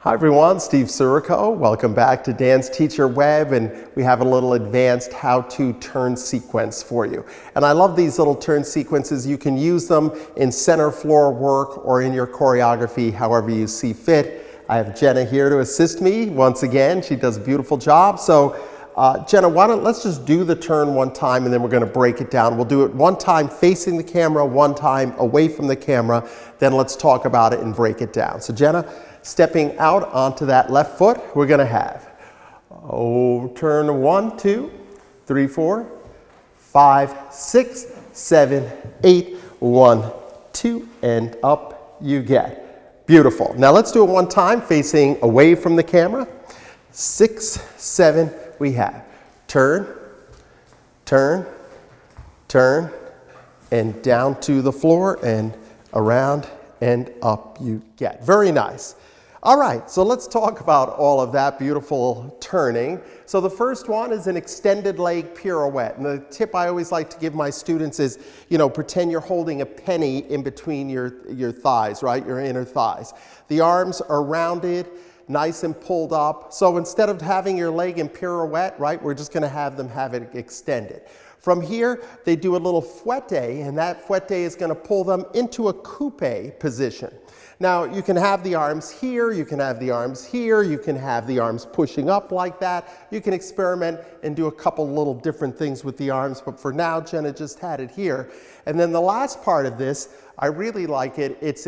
Hi everyone, Steve Sirico. Welcome back to Dance Teacher Web, and we have a little advanced how-to turn sequence for you. And I love these little turn sequences. You can use them in center floor work or in your choreography, however you see fit. I have Jenna here to assist me once again. She does a beautiful job. So Jenna, let's just do the turn one time and then we're going to break it down. We'll do it one time facing the camera, one time away from the camera. Then let's talk about it and break it down. So Jenna, stepping out onto that left foot, we're going to have turn 1, 2, 3, 4, 5, 6, 7, 8, 1, 2, and up you get. Beautiful. Now let's do it one time facing away from the camera. 6, 7, we have turn, turn, turn, and down to the floor and around and up you get. Very nice. All right, so let's talk about all of that beautiful turning. So the first one is an extended leg pirouette. And the tip I always like to give my students is, pretend you're holding a penny in between your thighs, right? Your inner thighs. The arms are rounded, nice and pulled up. So instead of having your leg in pirouette, right, we're just gonna have them have it extended. From here, they do a little fouette, and that fouette is gonna pull them into a coupe position. Now, you can have the arms here, you can have the arms here, you can have the arms pushing up like that. You can experiment and do a couple little different things with the arms, but for now, Jenna just had it here. And then the last part of this, I really like it, it's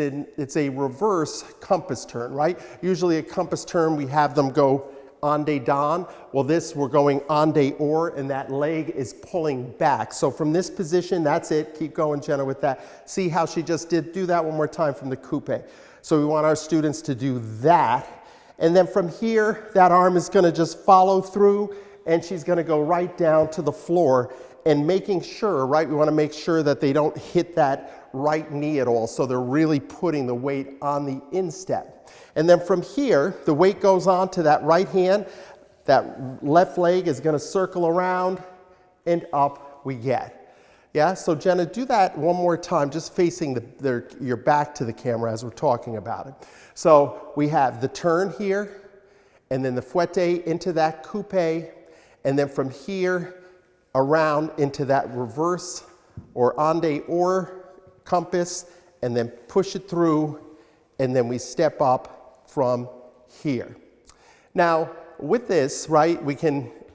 a reverse compass turn, right? Usually a compass turn, we have them go en de dan. Well, this, we're going en de or, and that leg is pulling back. So from this position, that's it. Keep going, Jenna, with that. See how she just did? Do that one more time from the coupe. So we want our students to do that. And then from here, that arm is going to just follow through, and she's going to go right down to the floor. And making sure, right, we want to make sure that they don't hit that right knee at all. So they're really putting the weight on the instep. And then from here, the weight goes on to that right hand. That left leg is going to circle around and up we get. Yeah, so Jenna, do that one more time, just facing your back to the camera as we're talking about it. So we have the turn here, and then the fouette into that coupe, and then from here around into that reverse or en de or compass, and then push it through, and then we step up from here. Now, with this, right,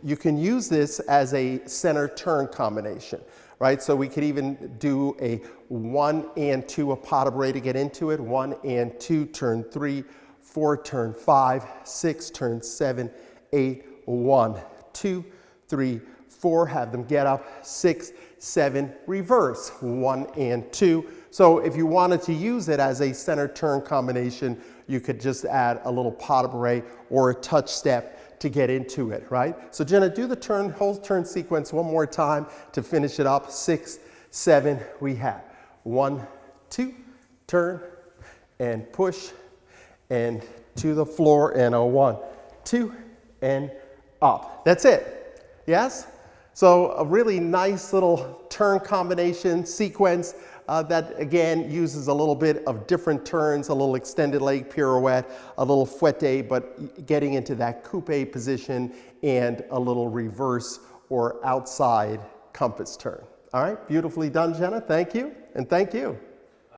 you can use this as a center turn combination, right? So we could even do a 1 and 2, a pas de bourrée to get into it, 1 and 2, turn 3, 4, turn 5, 6, turn 7, 8, 1, 2, 3, 4, have them get up, 6, 7, reverse, 1 and 2. So if you wanted to use it as a center turn combination, you could just add a little pas de bourrée or a touch step to get into it, right? So Jenna, do the whole turn sequence one more time to finish it up. 6, 7, we have 1, 2, turn and push and to the floor, and a 1, 2, and up. That's it. Yes? So a really nice little turn combination sequence that again uses a little bit of different turns, a little extended leg pirouette, a little fouette, but getting into that coupe position, and a little reverse or outside compass turn. All right, beautifully done, Jenna. Thank you, and thank you.